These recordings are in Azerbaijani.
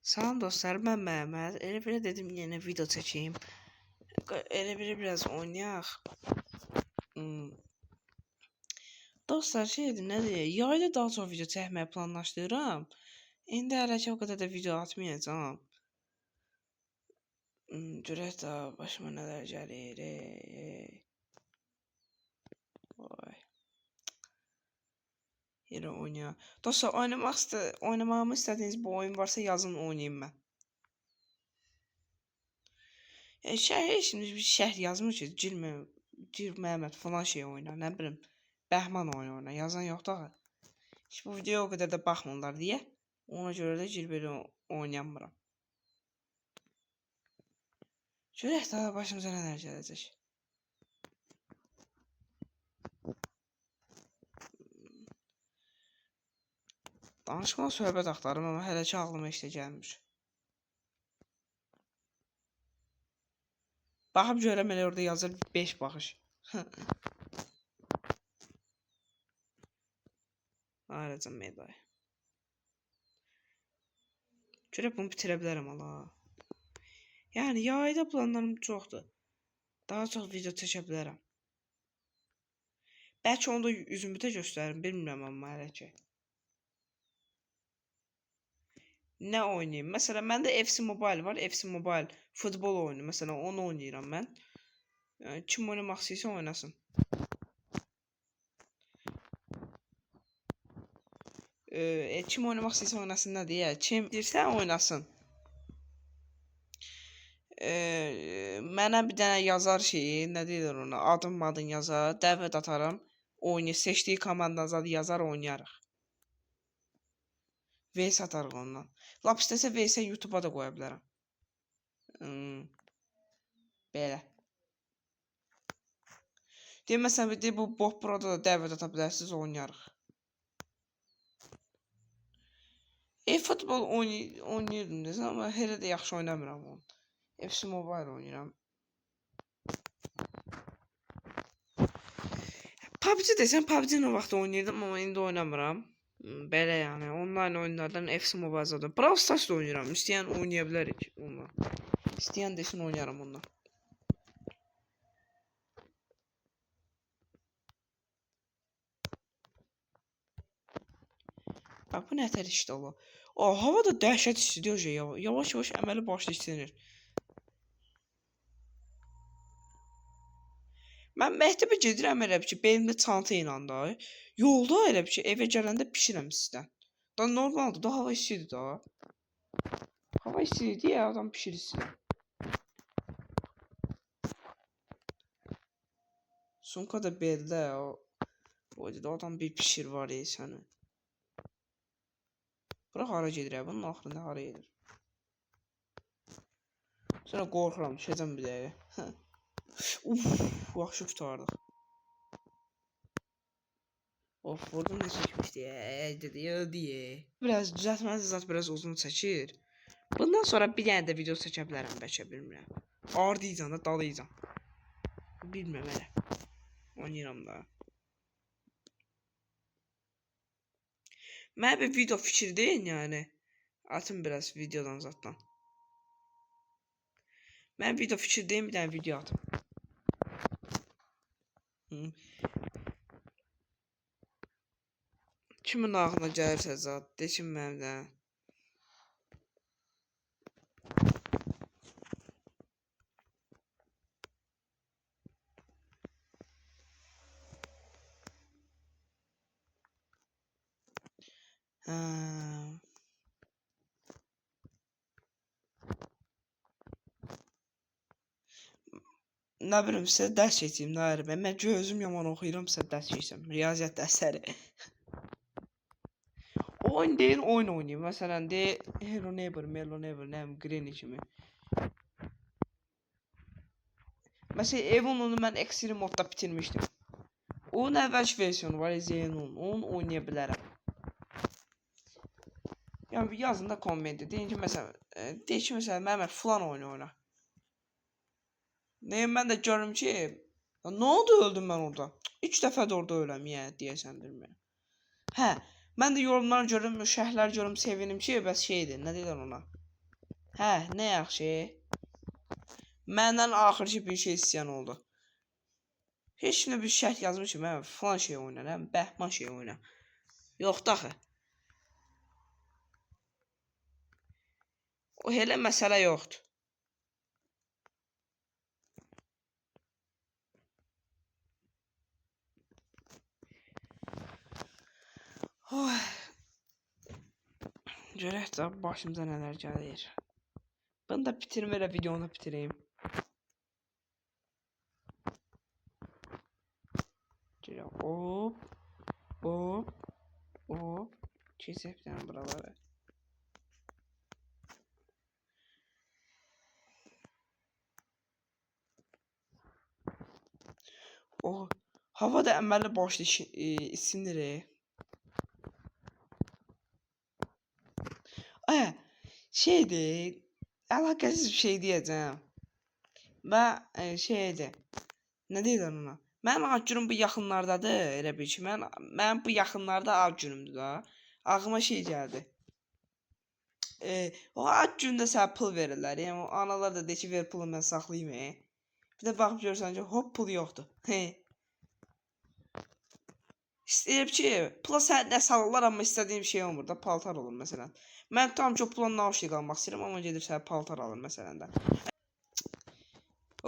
Salam dostlar, ben Mehmet. Elə belə dedim yeni video çəkeyim. Elə belə biraz oynayaq. Dostlar şeydir, nədir? Yayda daha çox video çəkməyi planlaşdırıram. İndi hələ ki o qədər də video atmayacağam. Görək də başıma nələr gəlir. Vay. Yerə oynayaq. Dostlar oynamağımı istədiyiniz bu oyun varsa yazın oynayayım mən. Şimdi bir şəhər yazmış ki, Gir Mehmet falan şey oynar, nə bilim, Bəhman oynar, yazan yoxdur axı. Heç bu videoya o qədər də baxmırlar deyə, ona görə də Gir belə oynayamıram. Görək daha başımıza nələr gələcək. Danışmağa söhbət axtarım, amma hələ ki ağlıma işte gəlmir. Baxıb görəm elə orada yazır 5 baxış. Ayrıca meday. Görək bunu bitirə bilərəm ala. Yəni yayda planlarım çoxdur. Daha çox video çəkə bilərəm. Bəlkə onu da üzümü də göstərim, bilmirəm amma hələ ki. Nə oynayayım? Məsələn, məndə FC Mobile var. FC Mobile futbol oyunu. Məsələn, onu oynayıram mən. Yəni, kim oynamaq istəyirsə oynasın. Kim oynamaq istəyirsə oynasın nə deyə? Kim istəyirsə oynasın. Mənə bir dənə yazar şeyi, nə deyirlər ona? Adın yazar, dəvət atarım. Oynayır, seçdiyi komandanızı yazar, oynayarıq. Vs atarıq ondan. Lap istəsə Vs YouTube-a da qoya bilərəm. Belə. Deyək, məsələn, bu Bob Pro'da da dəvət ata bilərsiniz, oynayarıq. Futbol oynayırdım desən, amma hələ də yaxşı oynamıram onu. FC Mobile oynayıram. PUBG desəm, PUBG nə vaxt oynayırdım, amma indi oynamıram. Belə yəni, online oyunlardan FC Mobile zaten. Brawl Stars da oynayıram. İstəyən oynaya bilərik onunla. İstəyən desin oynayarım onunla. Bax, bu nətər işdə ola. Hava da dəhşət istidir ki, yavaş-yavaş əməli başlı istənir. Mən məktəbə gedirəm elə ki, belimdə çanta ilə da. Yolda elə ki, evə gələndə bişirəm sizdən. Da normaldır, da hava istidir da. Hava istidir deyə adam bişirir sizdən. Sumka da beldə o dedi, adam bir pişir var ya səni. Bura hara gedir, bunun axırında hara gedir. Sonra qorxuram, düşəcəm bir dəqiqə. Yaxşı qurtardıq. Oradan da çəkmişdi. Dedi. Biraz düzəltməli zat biraz uzun çəkir. Bundan sonra bir dənə də video çəkə bilərəm, bəlkə bilmirəm. Ardıycan da dalayacam. Bilmirəm elə. Oynayıram da. Mən bir video fikir deyin yəni. Atın biraz videodan zatdan. Mən video fikir deyin, bir dənə video atım. Kimin ağlına gəlirsə zat, desin məndən. Nə bilim, sizə dərs keçeyim, nə ayrı. Mən gözüm yaman oxuyuram, sizə dərs keçsəm. Riyaziyyat dərsləri. Oyun deyin, oyun oynayayım. Məsələn, Hello Neighbor, Mellow Neighbor, nə bilim, Granny kimi. Məsələn, Evon onu mən Extreme modda bitirmişdim. Onun əvvəlki versiyonu var, Zeynun. Onu oynaya bilərəm. Yəni, yazın da kommenti. Deyin ki, məsələn, Məhəmməd falan oyna. Neyim, mən də görürüm ki, nə oldu öldüm mən orada? 3 dəfə də orada öləm, deyəsən bilmirəm. Hə, mən də yorumlar görürüm, şərhlər görürüm, sevinim ki, bəs şeydir, nə deyirlər ona? Hə, nə yaxşı. Məndən axırki bir şey istəyən oldu. Heç nə bir şərt yazmış ki, mən falan şey oynayıram, bəhman şey oynayıram. Yoxdur axı. O elə məsələ yoxdur. Oy. Görək də başımıza nələr gəlir. Bunu da bitirmə videonu bitireyim. Hop. Hop. Hop. Kesip buraları. O havada əməlli başlı isimləri. Şeydir, əlaqəsiz bir şey deyəcəm. Və şeydir. Nə deyirlər ona? Mənim ad günüm bu yaxınlardadır, elə bil ki, mənim bu yaxınlarda ad günümdür da. Ağlıma şey gəldi. O ad gündə sənə pul verirlər. Yəni o analar da deyir ki, ver pulu mən saxlayayım. Bir də baxıb görsən ki, hop pul yoxdur. İstəyib ki, pula sən nə salırlar, amma istədiyim şey olmur da, paltar olur məsələn. Mən tam ki, o pula nauşlik almaq istəyirəm, amma gedib sənə paltar alır məsələn də.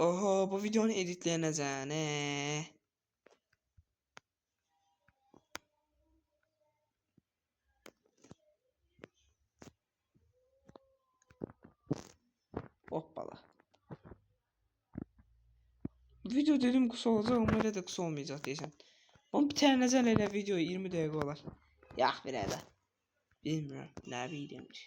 Oho, bu videonu editləyənəcən. Hoppala. Video dedim qısa olacaq, amma elə də qısa olmayacaq deyəsən. Bunu bitərnəcən elə video 20 dəqiqə olar. Yax bir ədə. Bilmirəm, nə bileyim ki.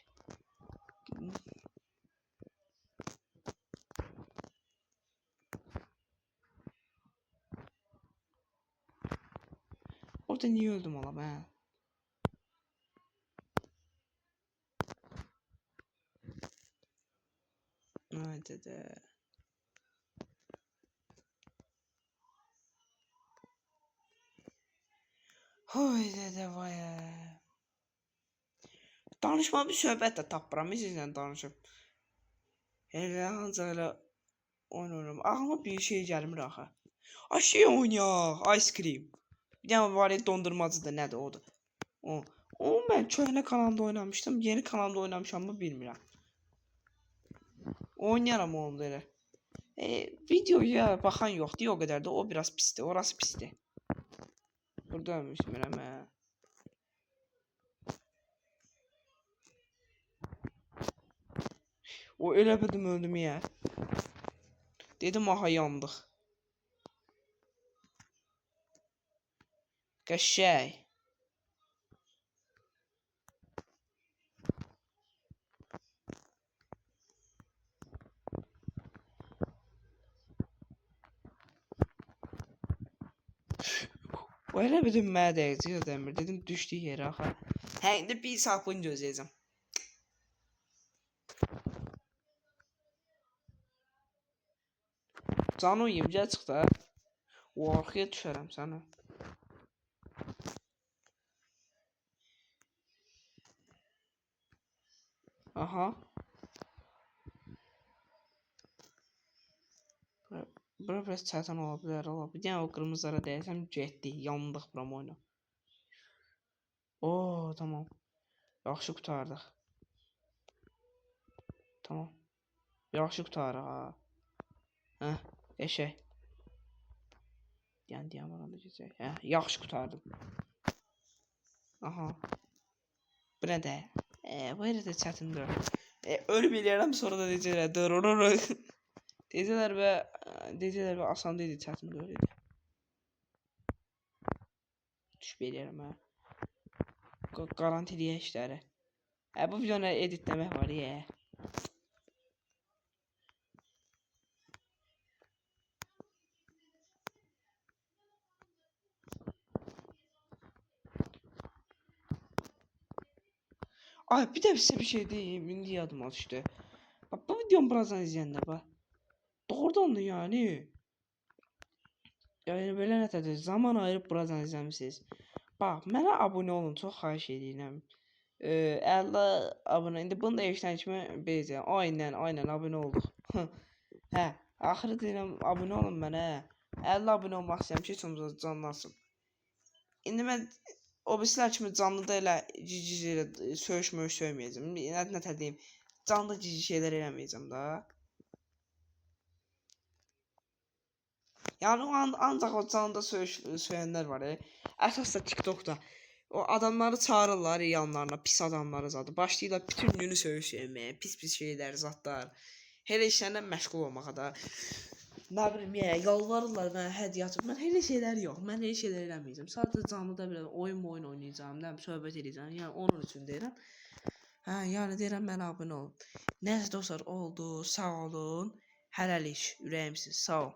Orada niye öldüm olam hə? Haydi de. Haydi de vay. Danışma bir söhbət də tapıram, sizlə danışım. Elə ancaq elə oynayıram. Ağlıma bir şey gəlmir axı. Ay şey oynayaq, ice cream. Bir dənə var ya dondurmacıdır, nədir odur. O mən köhnə kanalda oynamışdım, yeni kanalda oynamışam mı bilmirəm. Oynayaram onu da elə. Videoya baxan yoxdur, o qədər də o biraz pisdir, orası pisdir. Burada ölmüşmürəm hə. O elə bildim öldüm ya. Dedim aha yandıq. Qəşəng. O elə bildim mənə dəyəcək demir. Dedim düşdü yerə axı. Hə indi bir saat boyunca gözləyəcəm. Canı yiyim gəl çıx da. O arxaya düşərəm sənə. Aha. Bura biraz çətin ola bilər, Bir dənə o qırmızılara dəysəm getdi, yandıq buram oyna. Oo, tamam. Yaxşı qurtardıq. Tamam. Yaxşı qurtarıq ha. Hə, eşək. Deyən oranda keçək. Hə, yaxşı qurtardım. Aha. Bu nə də? Bu yerə də çətindir. Ölüb eləyərəm, sonra da deyəcəklər, dırırırır. Deyəcəklər və asan deyil, çətin deyil. Düşüb eləyərəm hə. Garantiliyə işləri. Bu videonu editləmək var ya. Ay bir de size bir şey diyeyim. İndi yadıma düşdü. Bak bu videomu birazdan izleyenler bak. Doğrudan da yani. Yani böyle ne zaman ayırıp birazdan izlemişsiniz. Bak mənə abone olun, çox xahiş edirəm. 50 abunə. İndi bunu da eşidən kimi bezə. Aynen abunə olduq. Hə, axırı deyirəm abunə olun mənə. 50 abunə olmaq istəyirəm ki, heç olmasa canlansın. İndi mən o birisilər kimi canlıda elə cici ilə söyməyəcəm. Nə deyim, canlı cici şeylər eləməyəcəm da. Yani ancaq o canlıda söyənlər var. Əsas da TikTokda. O adamları çağırırlar yanlarına, pis adamları zadı. Başlayırlar bütün günü söyməyə, pis şeylər, zatlar. Elə işlərlə məşğul olmağa da. Nə bilim, yalvarırlar mənə hədiyyə atıb. Mən elə şeylər yox. Mən elə şeylər eləməyəcəm. Sadəcə canlıda belə oyun oynayacağam, nə bilim, söhbət edəcəm. Yəni onun üçün deyirəm. Hə, yəni deyirəm mənə abunə olun. Nəsə dostlar, oldu. Sağ olun. Hələlik, ürəyimsiz. Sağ ol.